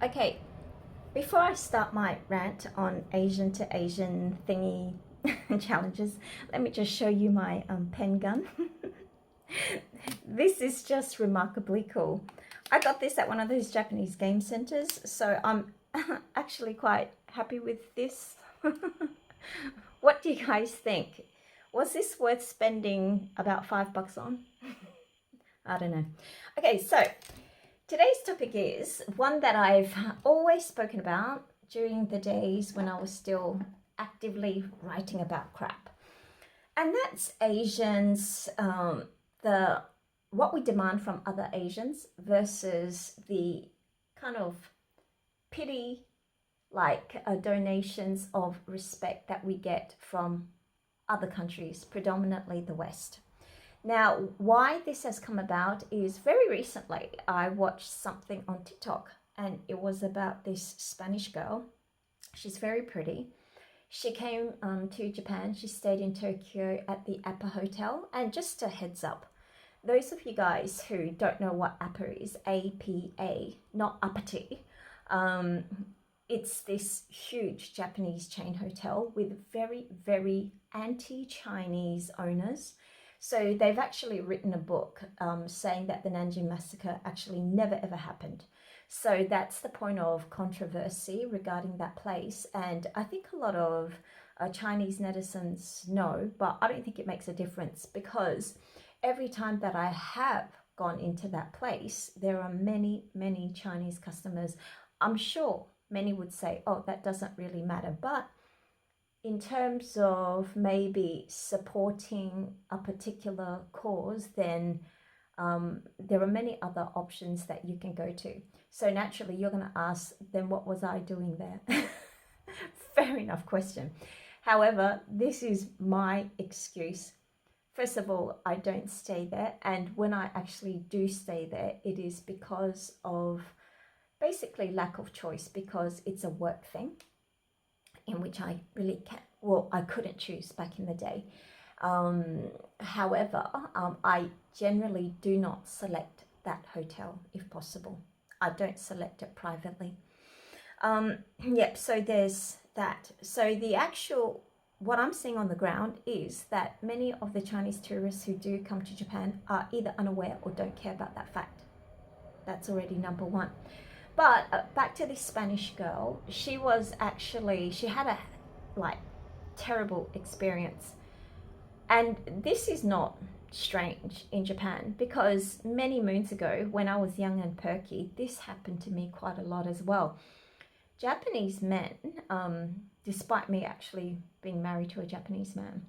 Okay, before I start my rant on Asian to Asian thingy challenges, let me just show you my pen gun. This is just remarkably cool. I got this at one of those Japanese game centers, so I'm actually quite happy with this. What do you guys think? Was this worth spending about $5 on? I don't know. Okay, so today's topic is one that I've always spoken about during the days when I was still actively writing about crap. And that's Asians, what we demand from other Asians versus the kind of pity, donations of respect that we get from other countries, predominantly the West. Now, why this has come about is very recently I watched something on TikTok, and it was about this Spanish girl. She's very pretty. She came to Japan. She stayed in Tokyo at the Appa Hotel. And just a heads up, those of you guys who don't know what Appa is, APA, not uppity, it's this huge Japanese chain hotel with very, very anti-Chinese owners. So they've actually written a book saying that the Nanjing massacre actually never ever happened. So that's the point of controversy regarding that place. And I think a lot of Chinese netizens know, but I don't think it makes a difference, because every time that I have gone into that place, there are many, many Chinese customers. I'm sure many would say, oh, that doesn't really matter. But in terms of maybe supporting a particular cause, then there are many other options that you can go to. So naturally, you're going to ask, then what was I doing there? Fair enough question. However, this is my excuse. First of all, I don't stay there. And when I actually do stay there, it is because of basically lack of choice, because it's a work thing in which I really can't, well, I couldn't choose back in the day. However, I generally do not select that hotel if possible. I don't select it privately. Yep, so there's that. So the actual, what I'm seeing on the ground is that many of the Chinese tourists who do come to Japan are either unaware or don't care about that fact. That's already number one. But back to this Spanish girl, she had a terrible experience. And this is not strange in Japan, because many moons ago, when I was young and perky, this happened to me quite a lot as well. Japanese men, despite me actually being married to a Japanese man,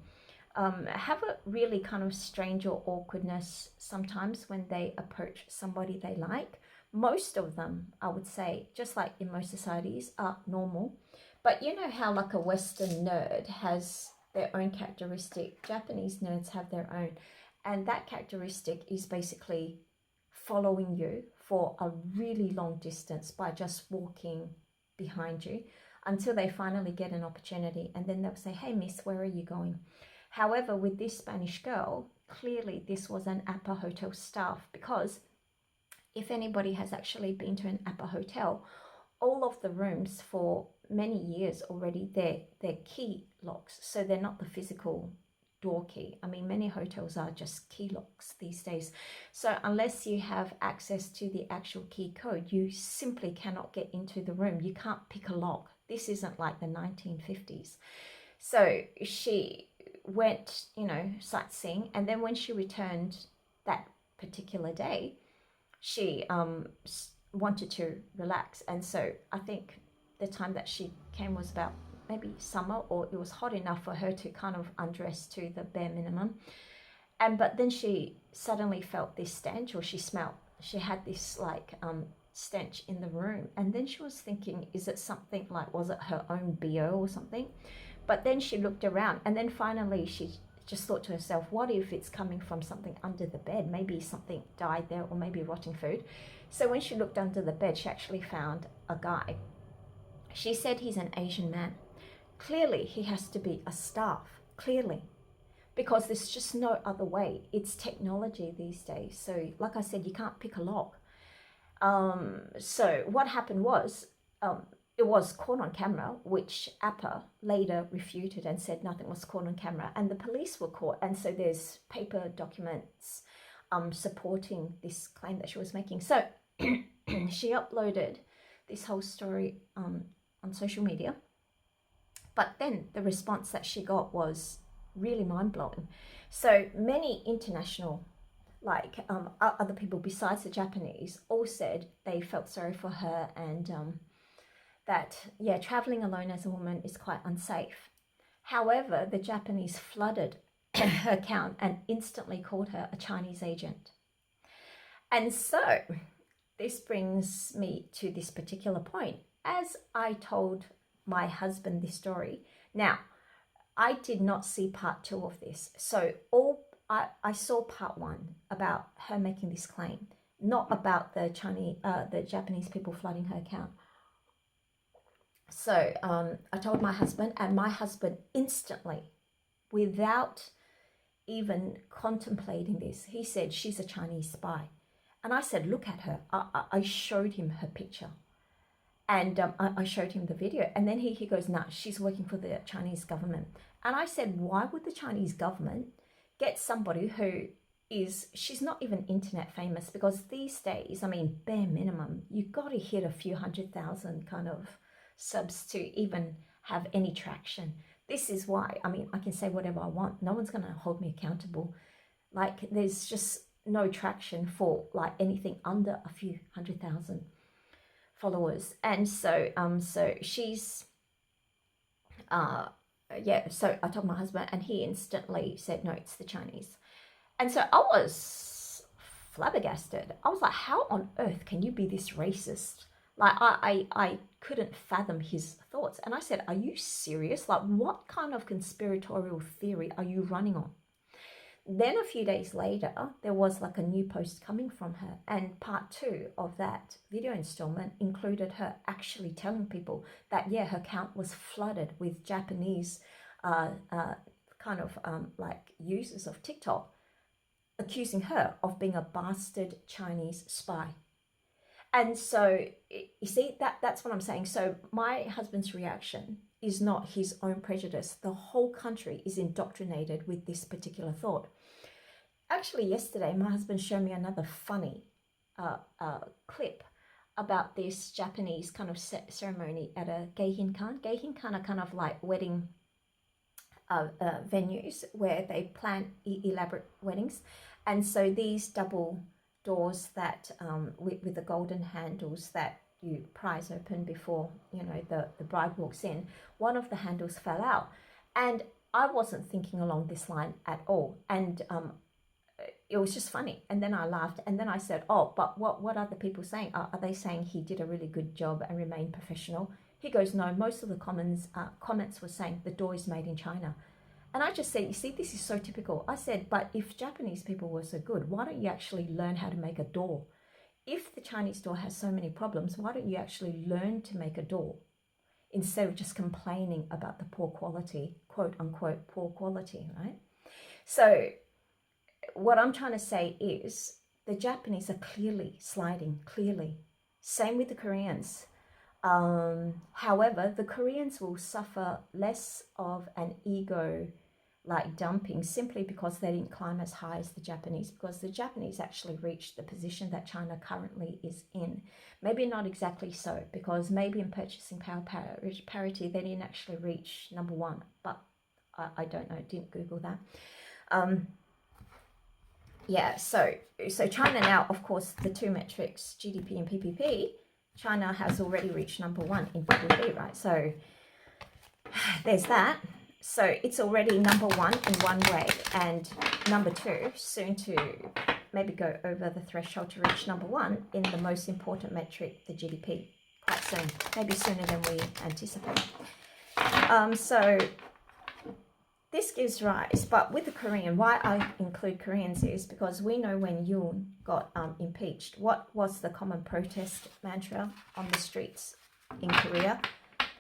have a really kind of strange or awkwardness sometimes when they approach somebody they like. Most of them, I would say, just like in most societies, are normal. But you know how like a Western nerd has their own characteristic, Japanese nerds have their own. And that characteristic is basically following you for a really long distance by just walking behind you until they finally get an opportunity. And then they'll say, hey, miss, where are you going? However, with this Spanish girl, clearly this was an Appa Hotel staff, because if anybody has actually been to an Appa Hotel, all of the rooms for many years already, they're key locks. So they're not the physical door key. I mean, many hotels are just key locks these days. So unless you have access to the actual key code, you simply cannot get into the room. You can't pick a lock. This isn't like the 1950s. So she went, sightseeing. And then when she returned that particular day, she wanted to relax. And so I think the time that she came was about maybe summer, or it was hot enough for her to kind of undress to the bare minimum. But then she suddenly felt this stench, or she had this stench in the room. And then she was thinking, is it something was it her own BO or something? But then she looked around, and then finally she just thought to herself, what if it's coming from something under the bed? Maybe something died there, or maybe rotting food. So when she looked under the bed, she actually found a guy. She said he's an Asian man. Clearly, he has to be a staff, clearly, because there's just no other way. It's technology these days. So like I said, you can't pick a lock. So what happened was, it was caught on camera, which APA later refuted and said nothing was caught on camera, and the police were caught. And so there's paper documents supporting this claim that she was making. So she uploaded this whole story on social media, but then the response that she got was really mind-blowing. So many international, like other people besides the Japanese, all said they felt sorry for her, and that, yeah, traveling alone as a woman is quite unsafe. However, the Japanese flooded her account and instantly called her a Chinese agent. And so this brings me to this particular point. As I told my husband this story, now I did not see part 2 of this. So I saw part 1 about her making this claim, not about the Japanese people flooding her account. So I told my husband, and my husband instantly, without even contemplating this, he said, she's a Chinese spy. And I said, look at her. I showed him her picture, and I showed him the video. And then he goes, nah, she's working for the Chinese government. And I said, why would the Chinese government get somebody who she's not even internet famous? Because these days, I mean, bare minimum, you've got to hit a few 100,000 kind of subs to even have any traction. This is why, I mean, I can say whatever I want. No one's going to hold me accountable. Like, there's just no traction for like anything under a few 100,000 followers. And so so she's yeah, so I told my husband, and he instantly said, no, it's the Chinese. And so I was flabbergasted. I was like, how on earth can you be this racist? Like, I couldn't fathom his thoughts. And I said, are you serious? Like, what kind of conspiratorial theory are you running on? Then a few days later, there was like a new post coming from her. And part 2 of that video installment included her actually telling people that, yeah, her account was flooded with Japanese kind of like users of TikTok, accusing her of being a bastard Chinese spy. And so, you see, that's what I'm saying. So my husband's reaction is not his own prejudice. The whole country is indoctrinated with this particular thought. Actually, yesterday, my husband showed me another funny clip about this Japanese kind of ceremony at a geihinkan. Geihinkan are kind of like wedding venues where they plan elaborate weddings. And so these double doors that with the golden handles that you prise open before, you know, the bride walks in, one of the handles fell out. And I wasn't thinking along this line at all. And it was just funny. And then I laughed. And then I said, oh, but what are the people saying? Are they saying he did a really good job and remained professional? He goes, no, most of the comments were saying the door is made in China. And I just said, you see, this is so typical. I said, but if Japanese people were so good, why don't you actually learn how to make a door? If the Chinese door has so many problems, why don't you actually learn to make a door instead of just complaining about the poor quality, quote unquote, poor quality, right? So what I'm trying to say is the Japanese are clearly sliding, clearly. Same with the Koreans. However, the Koreans will suffer less of an ego like dumping simply because they didn't climb as high as the Japanese, because the Japanese actually reached the position that China currently is in. Maybe not exactly so, because maybe in purchasing power parity they didn't actually reach number 1, but I don't know, didn't Google that. Yeah, so China now, of course, the 2 metrics, GDP and PPP, China has already reached number 1 in PPP, right? So there's that. So it's already number 1 in one way, and number 2 soon to maybe go over the threshold to reach number 1 in the most important metric, the GDP, quite soon, maybe sooner than we anticipate. So this gives rise, but with the Korean, why I include Koreans is because we know when Yoon got impeached, what was the common protest mantra on the streets in Korea?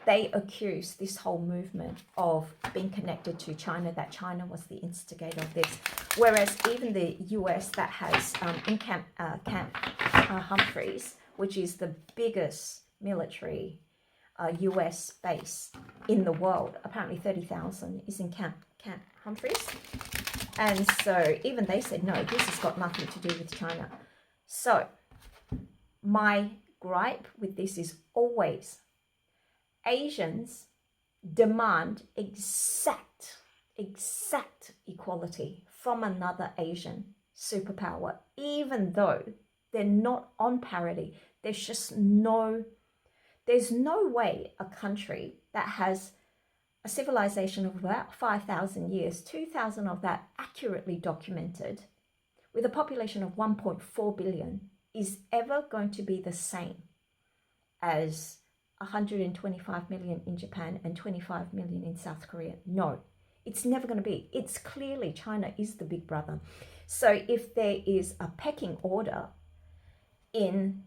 They accused this whole movement of being connected to China, that China was the instigator of this. Whereas even the US that has in Camp Humphreys which is the biggest military US base in the world. Apparently 30,000 is in Camp Humphreys. And so even they said, no, this has got nothing to do with China. So my gripe with this is always Asians demand exact equality from another Asian superpower, even though they're not on parity. There's no way a country that has a civilization of about 5,000 years, 2,000 of that accurately documented, with a population of 1.4 billion, is ever going to be the same as 125 million in Japan and 25 million in South Korea. No, it's never going to be. It's clearly China is the big brother. So if there is a pecking order in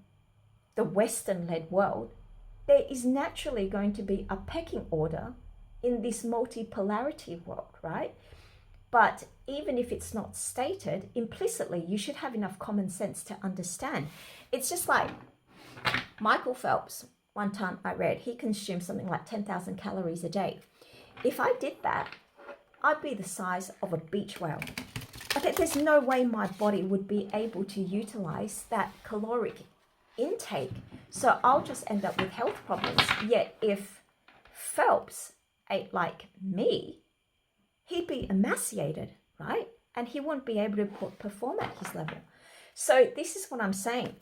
the Western-led world, there is naturally going to be a pecking order in this multipolarity world, right? But even if it's not stated, implicitly, you should have enough common sense to understand. It's just like Michael Phelps, one time I read, he consumes something like 10,000 calories a day. If I did that, I'd be the size of a beach whale. Okay, there's no way my body would be able to utilize that caloric intake. So I'll just end up with health problems. Yet if Phelps ate like me, he'd be emaciated, right? And he wouldn't be able to perform at his level. So this is what I'm saying.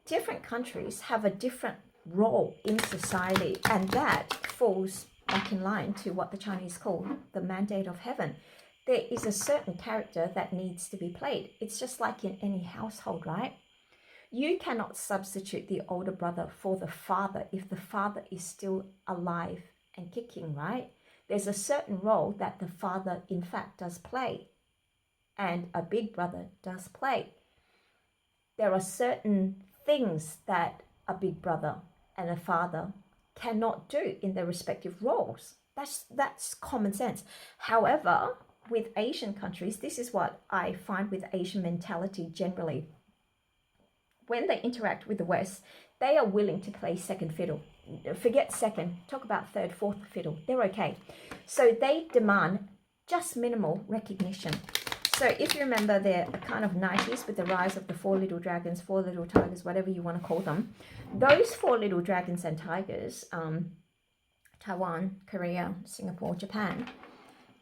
Different countries have a different role in society, and that falls back in line to what the Chinese call the mandate of heaven. There is a certain character that needs to be played. It's just like in any household, right? You cannot substitute the older brother for the father if the father is still alive and kicking, right? There's a certain role that the father, in fact, does play, and a big brother does play. There are certain things that a big brother and a father cannot do in their respective roles. That's common sense. However, with Asian countries, this is what I find with Asian mentality generally. When they interact with the West, they are willing to play second fiddle. Forget second, talk about third, fourth fiddle. They're okay. So they demand just minimal recognition. So if you remember the kind of 90s with the rise of the four little dragons, four little tigers, whatever you want to call them, those four little dragons and tigers, Taiwan, Korea, Singapore, Japan,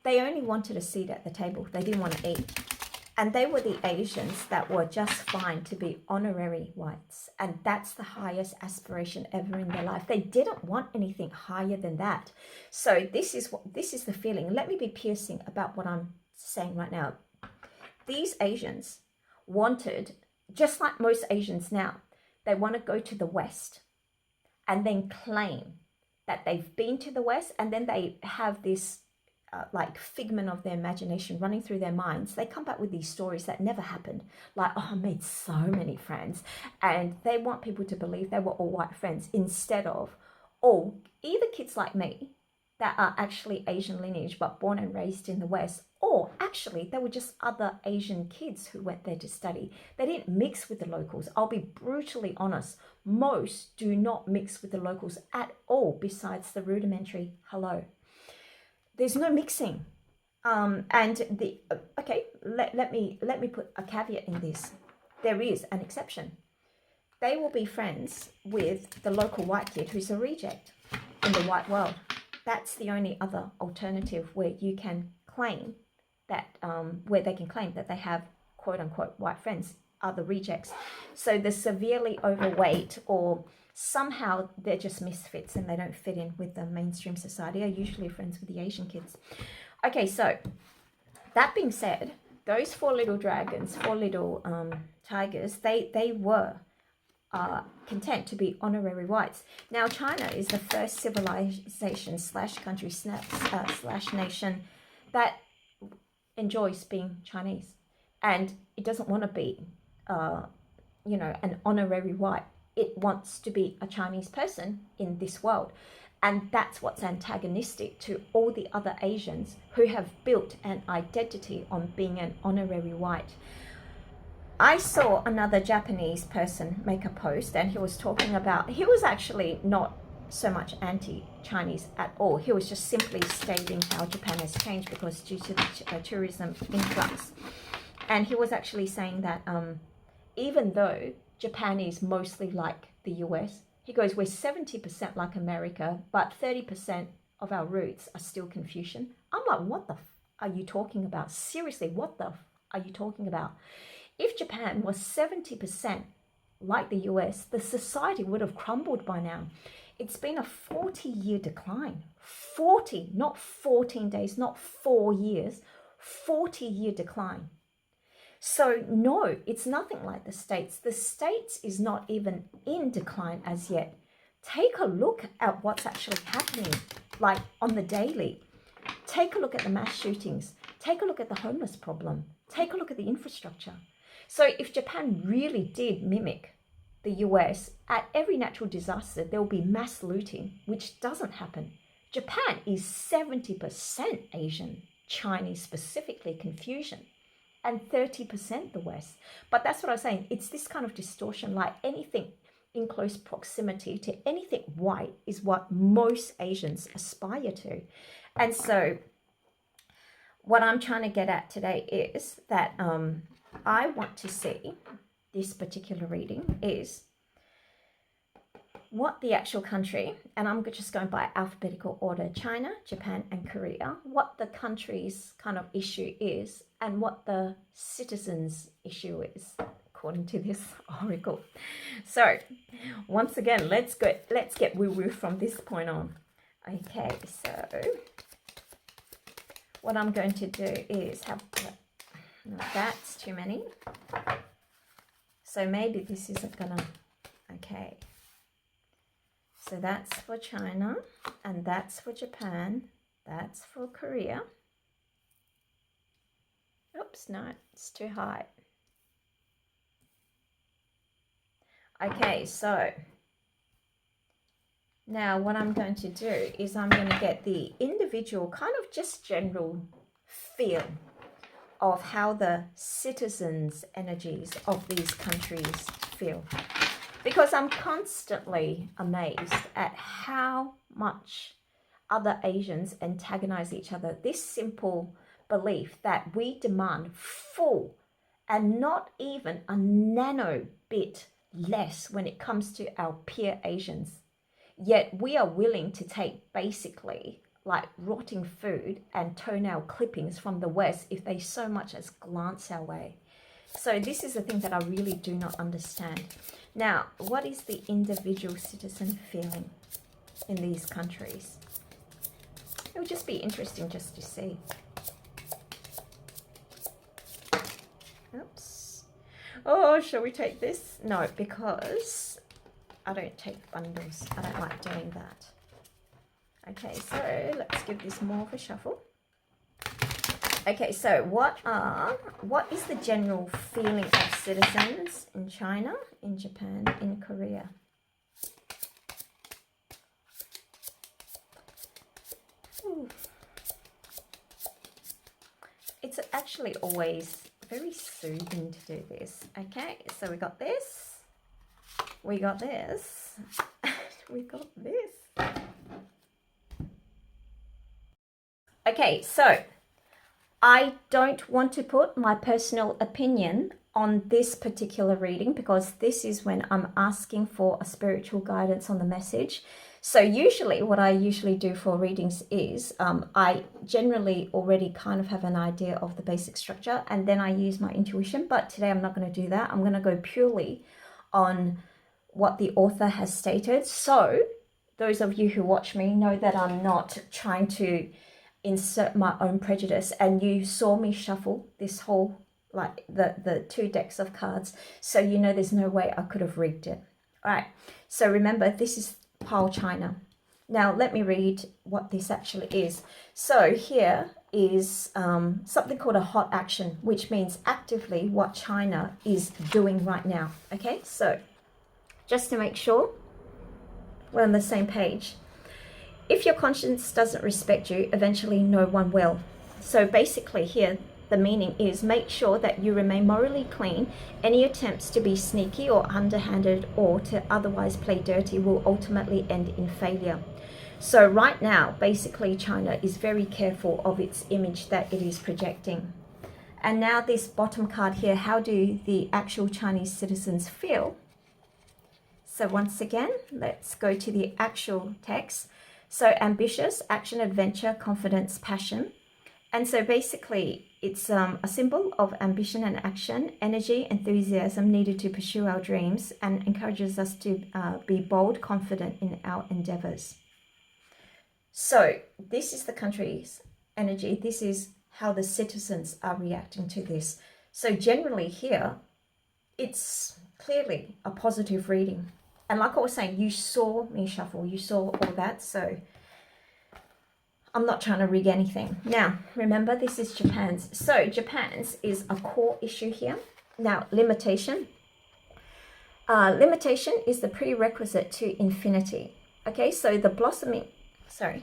they only wanted a seat at the table. They didn't want to eat. And they were the Asians that were just fine to be honorary whites. And that's the highest aspiration ever in their life. They didn't want anything higher than that. So this is the feeling. Let me be piercing about what I'm saying right now. These Asians wanted, just like most Asians now, they want to go to the West and then claim that they've been to the West, and then they have this like figment of their imagination running through their minds. They come back with these stories that never happened, like, oh, I made so many friends, and they want people to believe they were all white friends instead of all either kids like me that are actually Asian lineage but born and raised in the West, or actually they were just other Asian kids who went there to study. They didn't mix with the locals. I'll be brutally honest, most do not mix with the locals at all, besides the rudimentary hello. There's no mixing. And the okay, let me put a caveat in this. There is an exception. They will be friends with the local white kid who's a reject in the white world. That's the only other alternative where you can claim that, where they can claim that they have quote unquote white friends, are the rejects. So the severely overweight, or somehow they're just misfits and they don't fit in with the mainstream society, are usually friends with the Asian kids. Okay, so that being said, those four little dragons, four little tigers, they were content to be honorary whites. Now China is the first civilization slash country slash nation that enjoys being Chinese, and it doesn't want to be an honorary white. It wants to be a Chinese person in this world. And that's what's antagonistic to all the other Asians who have built an identity on being an honorary white. I saw another Japanese person make a post, and he was talking about, he was actually not so much anti-Chinese at all. He was just simply stating how Japan has changed because due to the tourism influx. And he was actually saying that even though Japan is mostly like the US, he goes, we're 70% like America, but 30% of our roots are still Confucian. I'm like, what the are you talking about? Seriously, what the are you talking about? If Japan was 70% like the US, the society would have crumbled by now. It's been a 40-year decline. 40, not 14 days, not 4 years, 40-year decline. So no, it's nothing like the States. The States is not even in decline as yet. Take a look at what's actually happening, like on the daily. Take a look at the mass shootings. Take a look at the homeless problem. Take a look at the infrastructure. So if Japan really did mimic the US, at every natural disaster, there will be mass looting, which doesn't happen. Japan is 70% Asian, Chinese specifically, Confucian, and 30% the West. But that's what I was saying. It's this kind of distortion, like anything in close proximity to anything white is what most Asians aspire to. And so what I'm trying to get at today is that I want to see this particular reading is what the actual country, and I'm just going by alphabetical order, China, Japan, and Korea, what the country's kind of issue is and what the citizens' issue is, according to this oracle. So once again, let's get woo-woo from this point on. Okay, so what I'm going to do is have, no, that's too many. So maybe this isn't gonna, okay. So that's for China, and that's for Japan, that's for Korea. Oops, no, it's too high. Okay, so now what I'm going to do is I'm going to get the individual kind of just general feel of how the citizens' energies of these countries feel. Because I'm constantly amazed at how much other Asians antagonize each other. This simple belief that we demand full and not even a nano bit less when it comes to our peer Asians. Yet we are willing to take basically like rotting food and toenail clippings from the West if they so much as glance our way. So this is the thing that I really do not understand. Now, what is the individual citizen feeling in these countries? It would just be interesting just to see. Oops. Oh, shall we take this? No, because I don't take bundles. I don't like doing that. Okay, so let's give this more of a shuffle. Okay, so what is the general feeling of citizens in China, in Japan, in Korea? Ooh. It's actually always very soothing to do this. Okay, so we got this, we got this, we got this. Okay, so I don't want to put my personal opinion on this particular reading because this is when I'm asking for a spiritual guidance on the message. So usually what I usually do for readings is I generally already kind of have an idea of the basic structure and then I use my intuition. But today I'm not going to do that. I'm going to go purely on what the author has stated. So those of you who watch me know that I'm not trying to insert my own prejudice, and you saw me shuffle this whole, like the 2 decks of cards, so you know there's no way I could have rigged it. All right, so remember this is pile China. Now let me read what this actually is. So here is something called a hot action, which means actively what China is doing right now. Okay, so just to make sure we're on the same page. If your conscience doesn't respect you, eventually no one will. So basically here, the meaning is make sure that you remain morally clean. Any attempts to be sneaky or underhanded or to otherwise play dirty will ultimately end in failure. So right now, basically, China is very careful of its image that it is projecting. And now this bottom card here, how do the actual Chinese citizens feel? So once again, let's go to the actual text. So ambitious, action, adventure, confidence, passion. And so basically, it's a symbol of ambition and action, energy, enthusiasm needed to pursue our dreams, and encourages us to be bold, confident in our endeavors. So this is the country's energy. This is how the citizens are reacting to this. So generally here, it's clearly a positive reading. And like I was saying, you saw me shuffle, you saw all that. So I'm not trying to rig anything. Now, remember, this is Japan's. So Japan's is a core issue here. Now, limitation. Limitation is the prerequisite to infinity. Okay, so the blossoming, so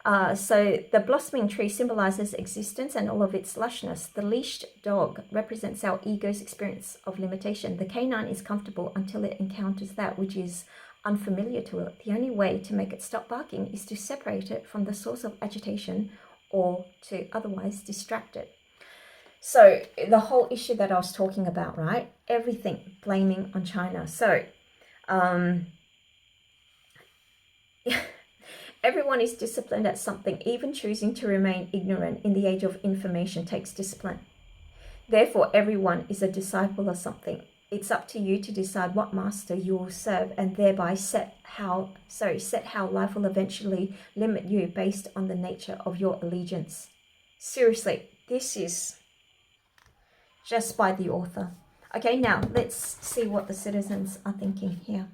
the blossoming tree symbolizes existence and all of its lushness. The leashed dog represents our ego's experience of limitation. The canine is comfortable until it encounters that which is unfamiliar to it. The only way to make it stop barking is to separate it from the source of agitation or to otherwise distract it. So the whole issue that I was talking about, right? Everything blaming on China. So everyone is disciplined at something. Even choosing to remain ignorant in the age of information takes discipline. Therefore, everyone is a disciple of something. It's up to you to decide what master you will serve, and thereby set how life will eventually limit you based on the nature of your allegiance. Seriously, this is just by the author. Okay, now let's see what the citizens are thinking here.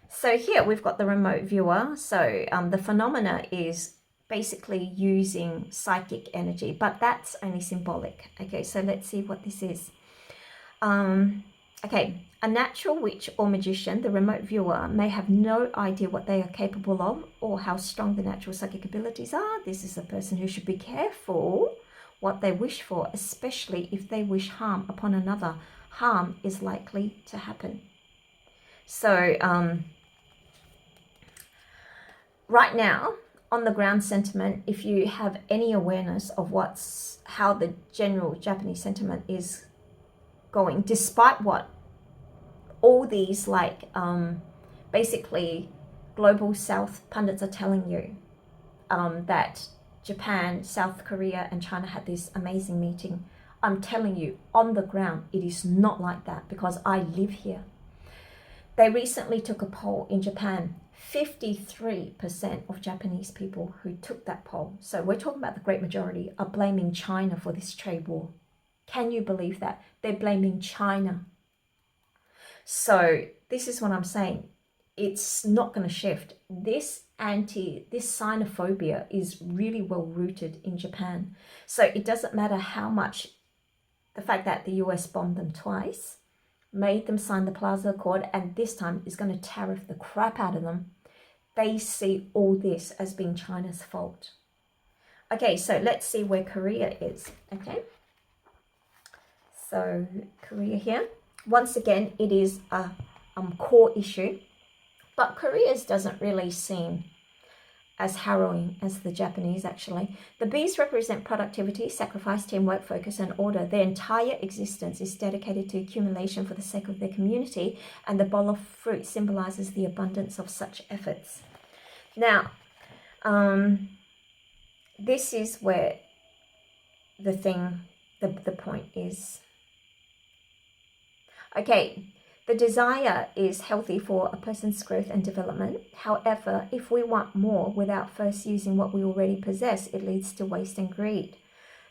So here we've got the remote viewer. So the phenomena is basically using psychic energy, but that's only symbolic. Okay, so let's see what this is. Okay, a natural witch or magician, the remote viewer, may have no idea what they are capable of or how strong the natural psychic abilities are. This is a person who should be careful what they wish for, especially if they wish harm upon another. Harm is likely to happen. So right now, on the ground sentiment, if you have any awareness of how the general Japanese sentiment is going, despite what all these basically global South pundits are telling you, that Japan, South Korea and China had this amazing meeting. I'm telling you, on the ground, it is not like that, because I live here. They recently took a poll in Japan. 53% of Japanese people who took that poll, so we're talking about the great majority, are blaming China for this trade war. Can you believe that? They're blaming China. So this is what I'm saying. It's not going to shift. This xenophobia is really well rooted in Japan. So it doesn't matter how much the fact that the US bombed them twice, made them sign the Plaza Accord, and this time is going to tariff the crap out of them. They see all this as being China's fault. Okay, so let's see where Korea is. Okay, so Korea here. Once again, it is a core issue, but Korea's doesn't really seem as harrowing as the Japanese, actually. The bees represent productivity, sacrifice, teamwork, focus, and order. Their entire existence is dedicated to accumulation for the sake of their community, and the bowl of fruit symbolizes the abundance of such efforts. Now, this is where the point is. Okay, the desire is healthy for a person's growth and development. However, if we want more without first using what we already possess, it leads to waste and greed.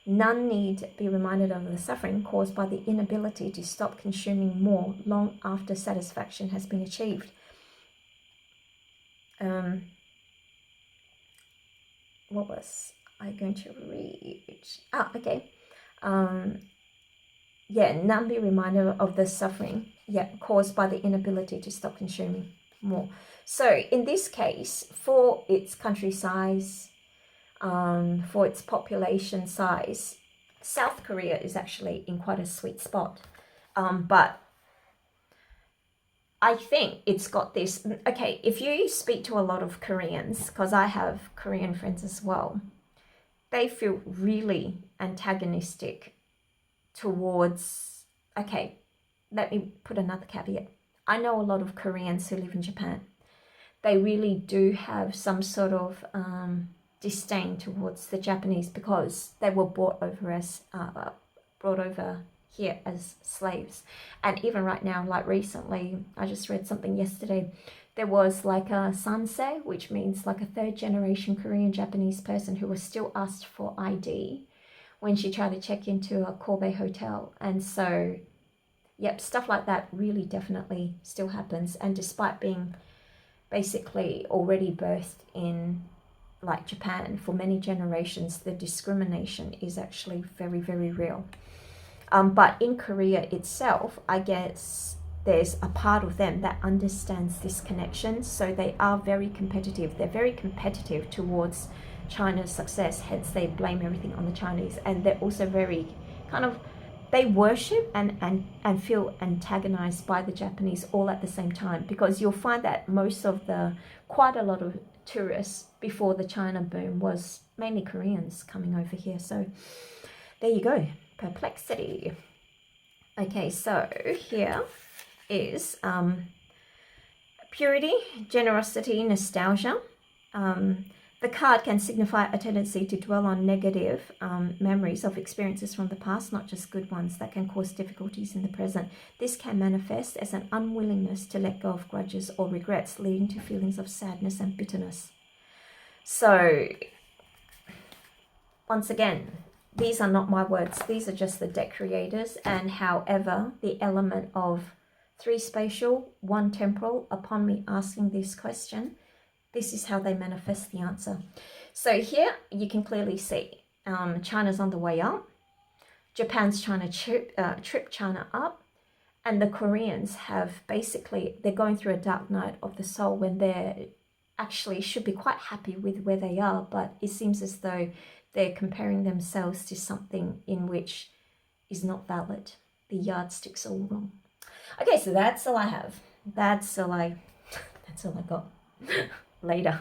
None need be reminded of the suffering caused by the inability to stop consuming more long after satisfaction has been achieved. What was I going to read? Okay. None be reminded of the suffering caused by the inability to stop consuming more. So in this case, for its country size, for its population size. South Korea is actually in quite a sweet spot. But I think it's got this, okay, if you speak to a lot of Koreans, because I have Korean friends as well, they feel really antagonistic towards, okay, let me put another caveat. I know a lot of Koreans who live in Japan. They really do have some sort of disdain towards the Japanese because they were brought over here as slaves. And even right now, like recently, I just read something yesterday, there was like a sansei, which means like a third generation Korean Japanese person who was still asked for ID when she tried to check into a Kobe hotel. And so, yep, stuff like that really definitely still happens. And despite being basically already birthed in like Japan for many generations, the discrimination is actually very, very real. But in Korea itself, I guess there's a part of them that understands this connection. So they are very competitive. They're very competitive towards China's success. Hence, they blame everything on the Chinese. And they're also very kind of, they worship and feel antagonized by the Japanese all at the same time. Because you'll find that quite a lot of tourists before the China boom was mainly Koreans coming over here. So there you go. Perplexity. Okay, so here is purity, generosity, nostalgia. The card can signify a tendency to dwell on negative memories of experiences from the past, not just good ones, that can cause difficulties in the present. This can manifest as an unwillingness to let go of grudges or regrets, leading to feelings of sadness and bitterness. So, once again, these are not my words. These are just the deck creators. And however, the element of 3 spatial, 1 temporal, upon me asking this question, this is how they manifest the answer. So here you can clearly see China's on the way up. Japan's trying to trip China up. And the Koreans have basically, they're going through a dark night of the soul when they actually should be quite happy with where they are. But it seems as though they're comparing themselves to something in which is not valid. The yardsticks are all wrong. Okay, so that's all I have. That's all I got. Later.